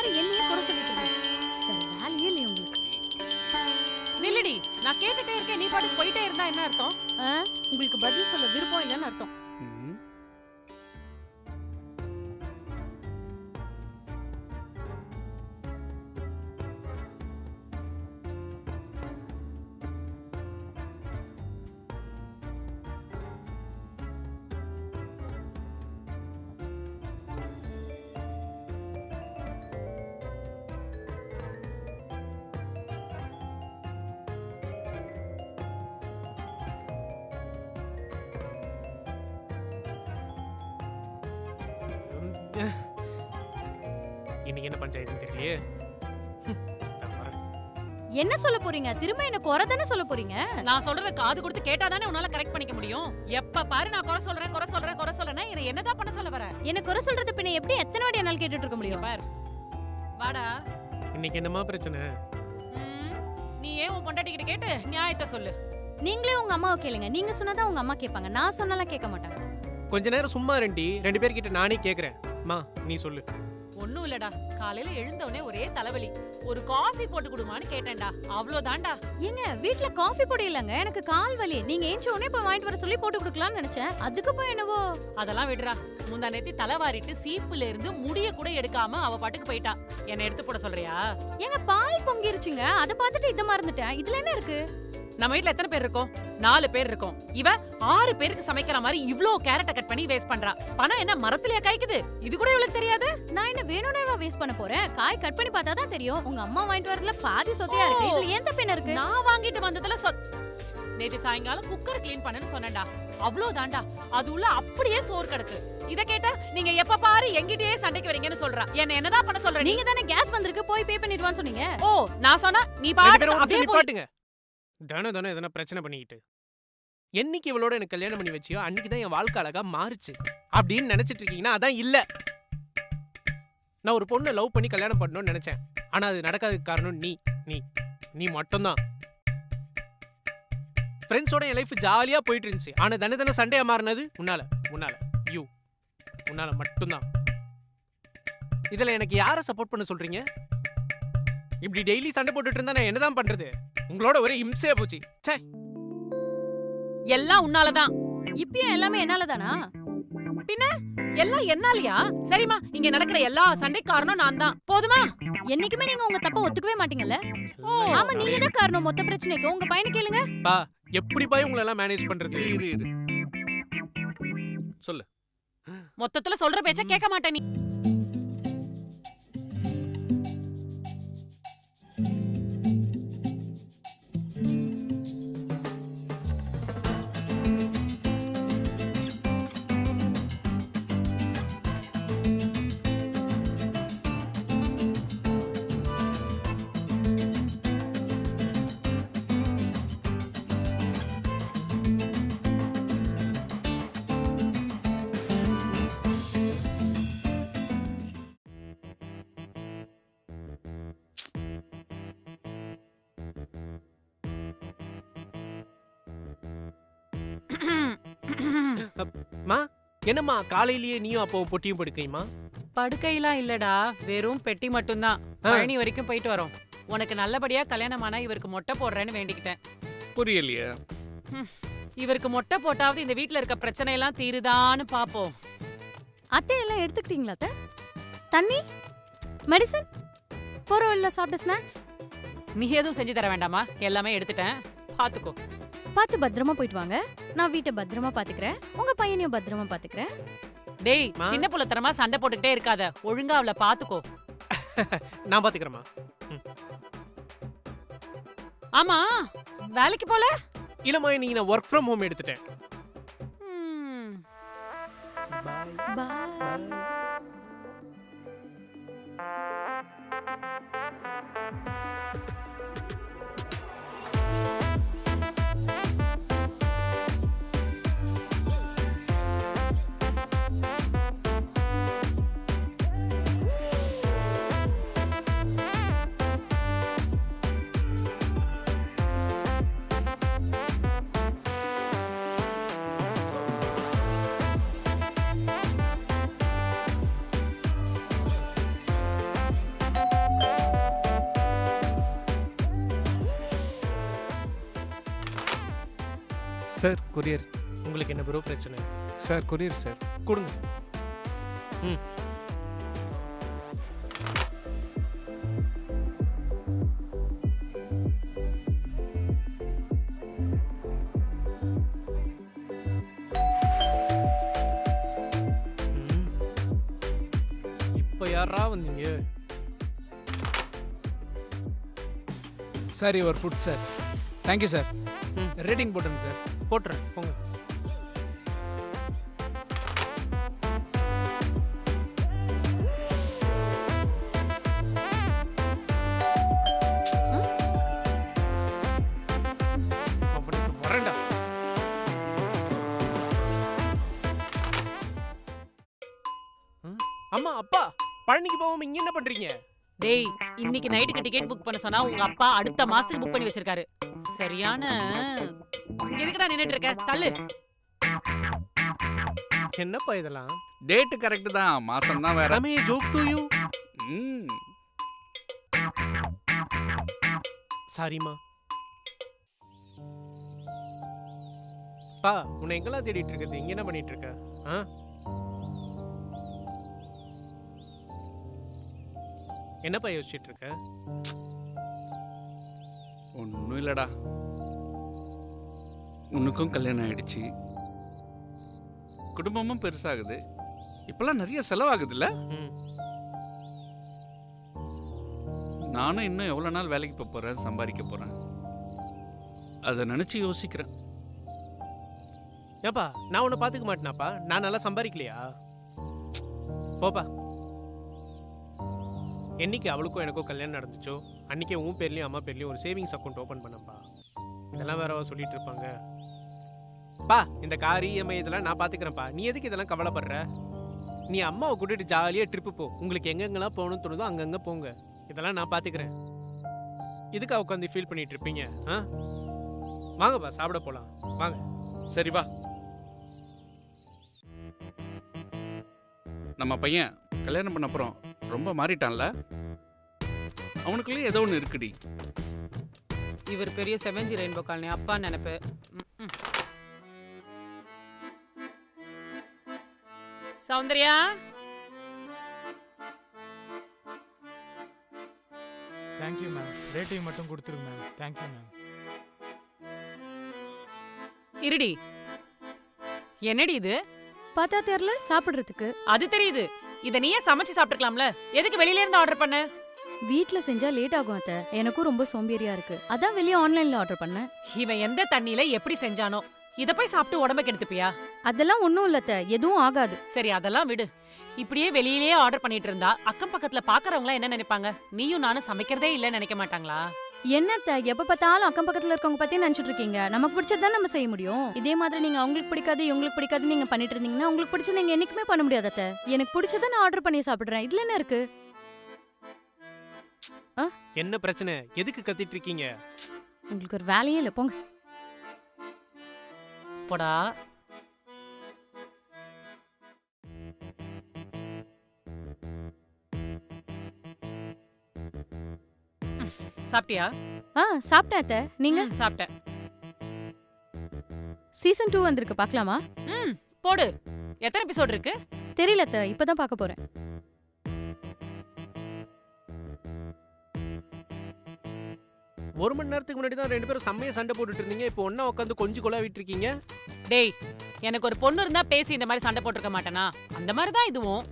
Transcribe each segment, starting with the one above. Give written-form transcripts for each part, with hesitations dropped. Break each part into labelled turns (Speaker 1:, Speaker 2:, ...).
Speaker 1: உட்காந்து என்னையே குறை சொல்லிட்டு இருக்கீங்க. வேற வேலையே இல்லையே உங்களுக்கு.
Speaker 2: நில்லுடி, நான் கேட்டுட்டே இருக்கேன், நீ பாட்டுக்கு போயிட்டே இருந்தா என்ன அர்த்தம்?
Speaker 1: உங்களுக்கு பதில் சொல்ல விருப்பம் இல்லைன்னு அர்த்தம்.
Speaker 3: இன்னைக்கு என்ன பஞ்சாயத்துன்னு தெரியலையே.
Speaker 1: என்ன சொல்ல போறீங்க? திரும்ப என்ன குறை தானே சொல்ல போறீங்க?
Speaker 2: நான் சொல்றத காது கொடுத்து கேட்டாதானே உன்னால கரெக்ட் பண்ணிக்க முடியும். எப்ப பாரு நான் குறை சொல்றேன் என்ன என்னதான் பண்ண சொல்ல வர?
Speaker 1: என்ன குறை சொல்றது பின்ன எப்படி எத்தனை வாட்டி என்னால கேட்டுட்டு இருக்க முடியும்?
Speaker 2: பாரு வாடா.
Speaker 3: இன்னைக்கு என்னமா பிரச்சனை?
Speaker 2: நீ ஏன் உன் பொண்டாட்டி கிட்ட கேட்டு நியாயத்தை சொல்லு.
Speaker 1: நீங்களே உங்க அம்மாவை கேளுங்க. நீங்க சொன்னதா உங்க அம்மா கேட்பாங்க. நான் சொன்னாலாம் கேட்க மாட்டாங்க.
Speaker 3: கொஞ்ச நேரம் சும்மா ரெண்டு பேர்கிட்ட நானே கேக்குறேன். மா நீ சொல்லு.
Speaker 2: ஒண்ணும் இல்லடா, காலையில எழுந்தவனே ஒரே தலைவலி, ஒரு காஃபி போட்டு குடுமான்னு கேட்டேன்டா, அவ்வளவுதான்டா.
Speaker 1: ஏங்க வீட்ல காஃபி பொடி இல்லங்க, எனக்கு கால் வலி. நீங்க ஏஞ்ச உடனே போய் வாங்கிட்டு வர சொல்லி போட்டு கொடுக்கலாம்னு நினைச்சேன். அதுக்கு போய் என்னவோ.
Speaker 2: அதெல்லாம் விடுறா. முந்தா நேத்தி தலைவாரிட்டு சீப்புல இருந்து முடிய கூட எடுக்காம அவ பாட்டுக்கு போயிட்டா. என்ன எடுத்து போட சொல்றியா?
Speaker 1: ஏங்க பால் பொங்கிருச்சுங்க, அத பார்த்துட்டு இத மறந்துட்டேன். இதுல என்ன இருக்கு?
Speaker 2: நம்ம வீட்ல எத்தனை பேர் இருக்கோம்? 4 பேர் இருக்கோம். இவ 6 பேருக்கு சமைக்கிற மாதிரி இவ்ளோ கேரட்டை கட் பண்ணி வேஸ்ட் பண்றா. பணம் என்ன மரத்துலயா காய்க்குது? இது கூட இவளுக்கு தெரியாது.
Speaker 1: நான் என்ன வேணும்னேவா வேஸ்ட் பண்ண போறேன்? காய் கட் பண்ணி பார்த்தா தான் தெரியும். உங்க அம்மா வாங்கிட்டு வரல பாதி சொத்தையா இருக்கு. இதுல ஏன் தப்பு என்ன இருக்கு?
Speaker 2: நான் வாங்கிட்டு வந்ததுல நேத்து சாயங்காலம் குக்கர் க்ளீன் பண்ணேன்னு சொன்னேன்டா, அவ்வளவுதான்டா. அது உள்ள அப்படியே சோறு கிடக்கு. இத கேட்டா நீங்க எப்ப பாரு எங்கிட்டயே சண்டைக்கு வரீங்கன்னு சொல்றா. என்ன என்னதான் பண்ண சொல்ற?
Speaker 1: நீங்க தானே கேஸ் வந்திருக்கு போய் பே பண்ணிடுவான்னு சொன்னீங்க.
Speaker 2: ஓ நான் சொன்னா நீ பாட்டு அப்படியே
Speaker 3: நிப்பாட்டுங்க. தானே எதனா பிரச்சனை பண்ணிக்கிட்டு என்னைக்கு இவளோட எனக்கு கல்யாணம் பண்ணி வச்சியோ அன்னைக்கு தான் என் வாழ்க்கை அழகா மாறுச்சு அப்படின்னு நினைச்சிட்டு இருக்கீங்கன்னா அதான் இல்ல. நான் ஒரு பொண்ணை லவ் பண்ணி கல்யாணம் பண்ணணும்னு நினைச்சேன். ஆனா அது நடக்காததுக்கு காரணம் நீ நீ நீ மட்டும்தான். ஃப்ரெண்ட்ஸோட என் லைஃப் ஜாலியா போயிட்டு இருந்துச்சு. ஆனா தானே சண்டையா மாறினது உன்னால உன்னால மட்டும்தான். இதுல எனக்கு யாரை சப்போர்ட் பண்ண சொல்றீங்க? இப்படி டெய்லி சண்டை போட்டுட்டு இருந்தா நான் என்னதான் பண்றது? உங்களோட ஒரே இம்சையா போச்சு. ச்சே,
Speaker 2: எல்லாம் உன்னாலதான்.
Speaker 1: இப்பயும் எல்லாமே என்னாலதானா?
Speaker 2: பின்ன எல்லாம் என்னாலயா? சரிமா, இங்க நடக்கிற எல்லா சண்டை காரணம் நான் தான். போதுமா?
Speaker 1: என்னைக்குமே நீங்க உங்க தப்ப ஒத்துக்கவே மாட்டீங்கல்ல? ஆமா, நீங்க தான் காரணம் மொத்த பிரச்சனைக்கு. உங்க பையனை கேளுங்க.
Speaker 3: பா, எப்படி பாய் உங்களை எல்லாம் மேனேஜ் பண்றது?
Speaker 4: இரு சொல்லு.
Speaker 2: மொத்தத்துல சொல்ற பேச்ச கேட்க மாட்டே நீ.
Speaker 3: என்னம்மா காலையிலேயே நீயும் அப்போ பொட்டியும் படுக்கையுமா?
Speaker 2: படுக்கையெல்லாம் இல்லடா, வெறும் பெட்டி மட்டும்தான். பழனி வரைக்கும் போயிட்டு வரோம். உனக்கு நல்லபடியா கல்யாணமானா இவருக்கு மொட்டை போடுறேன்னு வேண்டிக்கிட்டேன்.
Speaker 4: புரியலையா?
Speaker 2: இவருக்கு மொட்டை போட்டாவது இந்த வீட்ல இருக்க பிரச்சனை எல்லாம் தீருதான்னு பாப்போம்.
Speaker 1: அத்தை எல்லாம் எடுத்துக்கிட்டீங்களா? அத்தை தண்ணி, மெடிசன், போறவல்ல சாப்பிட்ட ஸ்நாக்ஸ்
Speaker 2: நீ எதுவும் செஞ்சு தர வேண்டாமா? எல்லாமே எடுத்துட்டேன், பாத்துக்கோ.
Speaker 1: பார்த்து பத்திரமா போயிட்டு வாங்க. நான் வீட்டை பத்திரமா பாத்துக்கிறேன். உங்க பையனையும் பத்திரமா பாத்துக்கிறேன்.
Speaker 2: டேய், சின்ன புள்ளத்தனமா சண்டை போட்டுக்கிட்டே இருக்காத. ஒழுங்கா அவளை பாத்துக்கோ.
Speaker 3: நான் பாத்துக்கிறேம்மா.
Speaker 2: ஆமா, வேலைக்கு போல?
Speaker 3: இல்லம்மா, நீ நான் ஒர்க் ஃப்ரம் ஹோம் எடுத்துட்டேன்.
Speaker 1: பாய்.
Speaker 4: Sir courier.
Speaker 3: உங்களுக்கு என்ன ப்ரோ பிரச்சனை?
Speaker 4: Sir courier sir.
Speaker 3: கொடுங்க. ம். இப்போ யாரா வந்தீங்க?
Speaker 4: Sir your food sir. Thank you sir.
Speaker 3: ம்.
Speaker 4: ரேட்டிங் போட்டுருங்க சார்.
Speaker 3: போட்டுறேன் போங்க. அவனுக்கு வரேன்டா. அம்மா அப்பா பழனிக்கு போகாம இங்க என்ன பண்றீங்க?
Speaker 2: டேய் இன்னைக்கு நைட்டுக்கு டிக்கெட் புக் பண்ண சொன்னா உங்க அப்பா அடுத்த மாசத்துக்கு புக் பண்ணி வச்சிருக்காரு. சரியான எதுக்குடா நின்னுட்டு இருக்க? தள்ளு.
Speaker 3: என்னப்பா இதெல்லாம்?
Speaker 5: டேட் கரெக்ட் தான், மாசம் தான் வேற.
Speaker 3: ரமே ஜோக் டு யூ.
Speaker 5: ம்.
Speaker 3: சாரிம்மா. பா உன்னை எங்கெல்லாம் தேடிட்டு இருக்குது? இங்க என்ன பண்ணிட்டு இருக்க? ஆ? என்னப்பா யோசிச்சுட்டு இருக்க?
Speaker 5: ஒன்றும் இல்லடா, உனக்கும் கல்யாணம் ஆயிடுச்சு, குடும்பமும் பெருசாகுது, இப்பெல்லாம் நிறைய செலவாகுதுல்ல.
Speaker 3: ம்.
Speaker 5: நானும் இன்னும் எவ்வளோ நாள் வேலைக்கு போக போகிறேன், சம்பாதிக்க போகிறேன், அதை நினச்சி யோசிக்கிறேன்.
Speaker 3: ஏப்பா நான் உன்னை பார்த்துக்க மாட்டேனாப்பா? நான் நல்லா சம்பாதிக்கலையா? போப்பா. என்னைக்கு அவளுக்கும் எனக்கோ கல்யாணம் நடந்துச்சோ அன்னைக்கே உன் பேர்லையும் அம்மா பேர்லையும் ஒரு சேவிங்ஸ் அக்கௌண்ட் ஓப்பன் பண்ணப்பா. இதெல்லாம் வேற சொல்லிட்டு இருப்பாங்க. பா இந்த கார் இஎம்ஐ இதெல்லாம் நான் பார்த்துக்கிறேன்ப்பா. நீ எதுக்கு இதெல்லாம் கவலைப்படுற? நீ அம்மாவை கூட்டிட்டு ஜாலியாக ட்ரிப்பு போ. உங்களுக்கு எங்கெங்கெல்லாம் போகணும்னு தோணுதோ அங்கங்கே போங்க. இதெல்லாம் நான் பார்த்துக்கிறேன். இதுக்காக உட்காந்து ஃபீல் பண்ணிட்டு இருப்பீங்க? ஆ வாங்கப்பா சாப்பிட போகலாம் வாங்க.
Speaker 5: சரி வா. நம்ம பையன் கல்யாணம் பண்ண அப்புறம் ரொம்ப மாறிட்டான்ல, அவனுக்குள்ளே ஏதோ ஒன்று இருக்குடி.
Speaker 2: இவர் பெரிய 7G ரெயின்போ காலனி அப்பா நினைப்பு. Soundarya
Speaker 4: thank you ma'am. ரேட்டிங் மட்டும் கொடுத்துருங்க மேம். Thank you ma'am.
Speaker 2: இருடி. என்னடி இது?
Speaker 1: பார்த்தா தெரியல சாப்பிடுறதுக்கு.
Speaker 2: அது தெரியுது. இத நீயே சமைச்சு சாப்பிட்டுக்கலாம்ல. எதுக்கு வெளியில இருந்து ஆர்டர் பண்ண?
Speaker 1: வீட்ல செஞ்சா லேட் ஆகும் அத்தை. எனக்கும் ரொம்ப சோம்பேறியா இருக்கு. அதான் வெளியே ஆன்லைன்ல ஆர்டர் பண்ணேன்.
Speaker 2: இவன் எந்த தண்ணியில எப்படி செஞ்சானோ? இத போய் சாப்பிட்டு உடம்ப கெடுத்துப்பியா?
Speaker 1: அதெல்லாம் ஒண்ணும் இல்ல அத்தை. எதுவும் ஆகாது.
Speaker 2: சரி அதெல்லாம் விடு. இப்படியே வெளியிலேயே ஆர்டர் பண்ணிட்டு இருந்தா அக்கம் பக்கத்துல பாக்குறவங்க என்ன நினைப்பாங்க? நீயும் நானும் சமைக்கிறதே இல்ல நினைக்க மாட்டாங்களா?
Speaker 1: என்னத்த எப்ப பார்த்தாலும் அக்கம் பக்கத்துல இருக்கவங்க பத்தி நினைச்சிட்டு இருக்கீங்க. நமக்கு பிடிச்சதான் நம்ம செய்ய முடியும். இதே மாதிரி நீங்க அவங்களுக்கு பிடிக்காது இவங்களுக்கு பிடிக்காது நீங்க பண்ணிட்டு இருந்தீங்கன்னா உங்களுக்கு பிடிச்ச நீங்க என்னைக்குமே பண்ண முடியாது அத்தை. எனக்கு பிடிச்சதை நான் ஆர்டர் பண்ணி சாப்பிடுறேன். இதுல என்ன இருக்கு?
Speaker 3: என்ன பிரச்சனை? எதுக்கு கத்திட்டு இருக்கீங்க?
Speaker 1: உங்களுக்கு ஒரு வேலையே இல்ல போங்க.
Speaker 2: போடா. சாப்பிட்டியா?
Speaker 1: சாப்பிட்டேன் அத்தை. நீங்க?
Speaker 2: சாப்பிட்டேன்.
Speaker 1: சீசன் 2 வந்திருக்கு பார்க்கலாமா?
Speaker 2: போடு. எத்தனை எபிசோட் இருக்கு?
Speaker 1: தெரியல அத்தை. இப்பதான் பார்க்க போறேன்.
Speaker 3: ஒரு மணி நேரத்துக்கு முன்னாடி தான் ரெண்டு பேரும் செம்மையா சண்டை போட்டுட்டு இருந்தீங்க. இப்போ ஒண்ணா உட்காந்து கொஞ்சம் கொலாவிட்டு இருக்கீங்க.
Speaker 2: டேய் எனக்கு ஒரு பொண்ணு இருந்தா பேசி இந்த மாதிரி சண்டை போட்டிருக்க மாட்டேனா? அந்த மாதிரி தான் இதுவும்.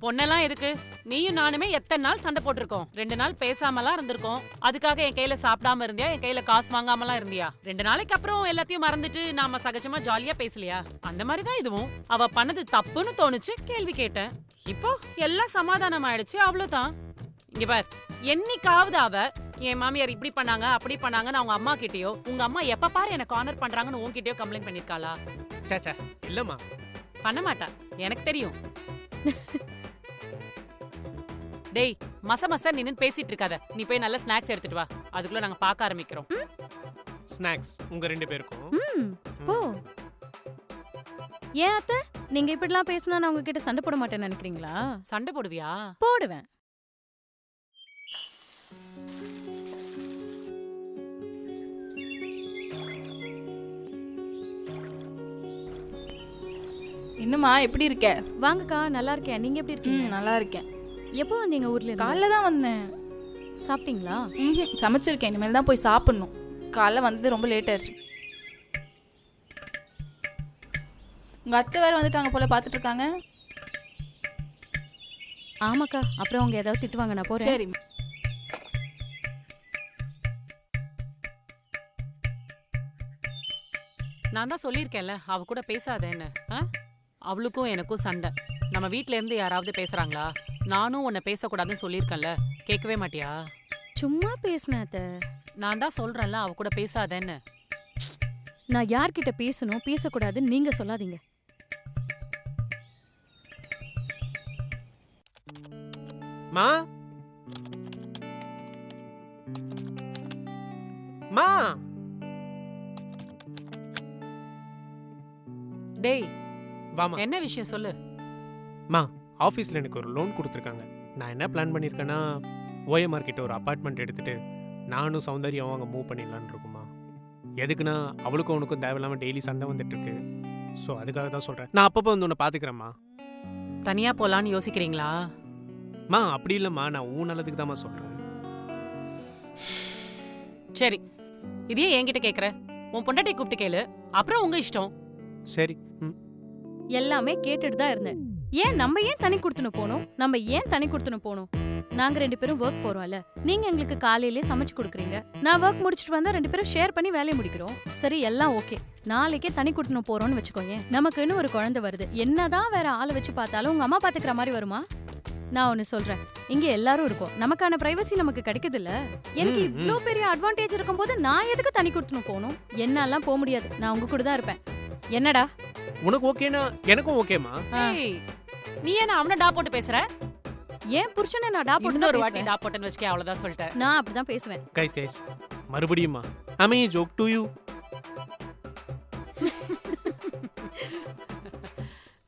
Speaker 2: பொண்ணெல்லாம் எதுக்கு? நீயும் நானுமே எத்தனை நாள் சண்டை போட்டிருக்கோம். 2 நாள் பேசாமலாம் இருந்திருக்கோம். அதுக்காக என் கையில சாப்பிடாம இருந்தியா? என் கையில காசு வாங்காமலாம் இருந்தியா? 2 நாளைக்கு அப்புறம் எல்லாத்தையும் மறந்துட்டு நாம சகஜமா ஜாலியா பேசலையா? அந்த மாதிரி தான் இதுவும். அவ பண்ணது தப்புன்னு தோணுச்சு, கேள்வி கேட்டேன். இப்போ எல்லாம் சமாதானம் ஆயிடுச்சு, அவ்வளவுதான். இங்க பார், என்னைக்காவது அவ என் மாமியார் இப்படி பண்ணாங்க அப்படி பண்ணாங்கன்னு அவங்க அம்மா கிட்டயோ, உங்க அம்மா எப்ப பாரு எனக்கு கார்னர் பண்றாங்கன்னு உன்கிட்டயோ கம்ப்ளைண்ட் பண்ணிருக்காளா?
Speaker 3: சாச்சா இல்லம்மா.
Speaker 2: பண்ண மாட்டா, எனக்கு தெரியும். டேய் மச நின்னு பேசிட்டு இருக்காத. நீ போய் நல்ல ஸ்நாக்ஸ் எடுத்துட்டு வா. அதுக்குள்ள நாங்க பார்க்க ஆரம்பிக்கிறோம்.
Speaker 3: ஸ்நாக்ஸ் உங்க 2 பேருக்கும்.
Speaker 1: போ. ஏன் அத்தை நீங்க இப்படிலாம் பேசினா நான் உங்ககிட்ட சண்டை போட மாட்டேன்னு நினைக்கிறீங்களா?
Speaker 2: சண்டை போடுவியா?
Speaker 1: போடுவேன்.
Speaker 6: என்னம்மா எப்படி இருக்க?
Speaker 1: வாங்கக்கா, நல்லா இருக்கேன். நீங்க எப்படி இருக்கீங்க?
Speaker 6: நல்லா இருக்கேன்.
Speaker 1: எப்போ வந்தீங்க ஊர்ல இருந்து?
Speaker 6: காலைல தான் வந்தேன்.
Speaker 1: சாப்பிட்டீங்களா?
Speaker 6: சமைச்சிருக்கேன், இனிமேல் தான் போய் சாப்பிடணும். காலைல வந்தது ரொம்ப லேட் ஆயிடுச்சு. உங்க அத்தை வேற வந்துட்டாங்க போல, பார்த்துட்டு இருக்காங்க.
Speaker 1: ஆமாக்கா, அப்புறம் அவங்க ஏதாவது திட்டுவாங்க, நான் போறேன்.
Speaker 6: சரி.
Speaker 2: நான் தான் சொல்லியிருக்கேன்ல அவ கூட பேசாதேன்னு. அவளுக்கும் எனக்கும் சண்டை. நம்ம வீட்ல இருந்து யாராவது பேசுறாங்களா? நானும் உன்னை பேசக்கூடாதுன்னு சொல்லியிருக்கேன்ல, கேட்கவே மாட்டியா?
Speaker 1: சும்மா பேசினேன் அத்தை.
Speaker 2: நான் தான் சொல்றேன்ல அவ கூட பேசாதேன்னு.
Speaker 1: நான் யார்கிட்ட பேசணும் பேசக்கூடாதுன்னு நீங்க சொல்லாதீங்க.
Speaker 3: மா மா
Speaker 2: டேய்,
Speaker 3: வாமா.
Speaker 2: என்ன விஷயம் சொல்லு.
Speaker 3: ஆஃபீஸில் எனக்கு ஒரு லோன் கொடுத்துருக்காங்க. நான் என்ன பிளான் பண்ணியிருக்கேன்னா, ஓஎம்ஆர் கிட்ட ஒரு அப்பார்ட்மெண்ட் எடுத்துட்டு நானும் சௌந்தர்யாவும் அங்கே மூவ் பண்ணிடலான்னு இருக்குமா. எதுக்குன்னா அவளுக்கும் அவனுக்கும் தேவையில்லாமல் டெய்லி சண்டை வந்துட்டு இருக்கு. ஸோ அதுக்காக தான் சொல்கிறேன். நான் அப்பப்போ வந்து உன்னை பார்த்துக்கிறேம்மா.
Speaker 2: தனியா போலான்னு யோசிக்கிறீங்களா?
Speaker 3: அப்படி இல்லைம்மா, நான் ஊன் நல்லதுக்கு தான்மா சொல்கிறேன்.
Speaker 2: சரி, இதையே என்கிட்ட கேக்குற. உன் பொண்டாட்டி கூப்பிட்டு கேளு, அப்புறம் உங்க இஷ்டம்.
Speaker 3: சரி.
Speaker 1: எல்லாமே கேட்டுட்டு தான் இருந்தேன். நம்ம ஏன் தனி கொடுத்துன்னு போகணும்? நம்ம ஏன் தனி கொடுத்துன்னு போகணும்? நாங்க 2 பேரும் ஒர்க் போறோம்ல, நீங்க எங்களுக்கு காலையிலேயே சமைச்சு கொடுக்குறீங்க. நான் ஒர்க் முடிச்சிட்டு வந்தா 2 பேரும் ஷேர் பண்ணி வேலையை முடிக்கிறோம். சரி, எல்லாம் ஓகே. நாளைக்கே தனி கொடுத்துன்னு போறோம்னு வச்சுக்கோங்க. நமக்குன்னு ஒரு குழந்தை வருது. என்னதான் வேற ஆளை வச்சு பார்த்தாலும் உங்க அம்மா பாத்துக்கிற மாதிரி வருமா? நான் ஒன்னு சொல்றேன், இங்க எல்லாரும் இருக்கோம், நமக்கான பிரைவசி நமக்கு கிடைக்குது இல்ல. எனக்கு இவ்ளோ பெரிய அட்வான்டேஜ் இருக்கும்போது நான் எதுக்கு தனி கொடுத்துன்னு போகணும்? என்னாலாம் போக முடியாது, நான் உங்க கூட தான் இருப்பேன். என்னடா
Speaker 3: உனக்கு ஓகேனா எனக்கும் ஓகேமா.
Speaker 2: ஏய், நீ என்ன அவனை டா போட்டு பேசுற?
Speaker 1: ஏன் புருஷனை நான் டா போட்டு
Speaker 2: இன்னொரு
Speaker 1: தான்
Speaker 2: வாட்டி
Speaker 1: பேசுவேன்.
Speaker 2: டா போட்டுன்னு வச்சுக்க, அவ்வளவுதான் சொல்லிட்டேன்.
Speaker 1: நான் அப்படிதான் பேசுவேன்.
Speaker 3: கைஸ் மறுபடியுமா ஐ மீன் ஜோக் டு யூ.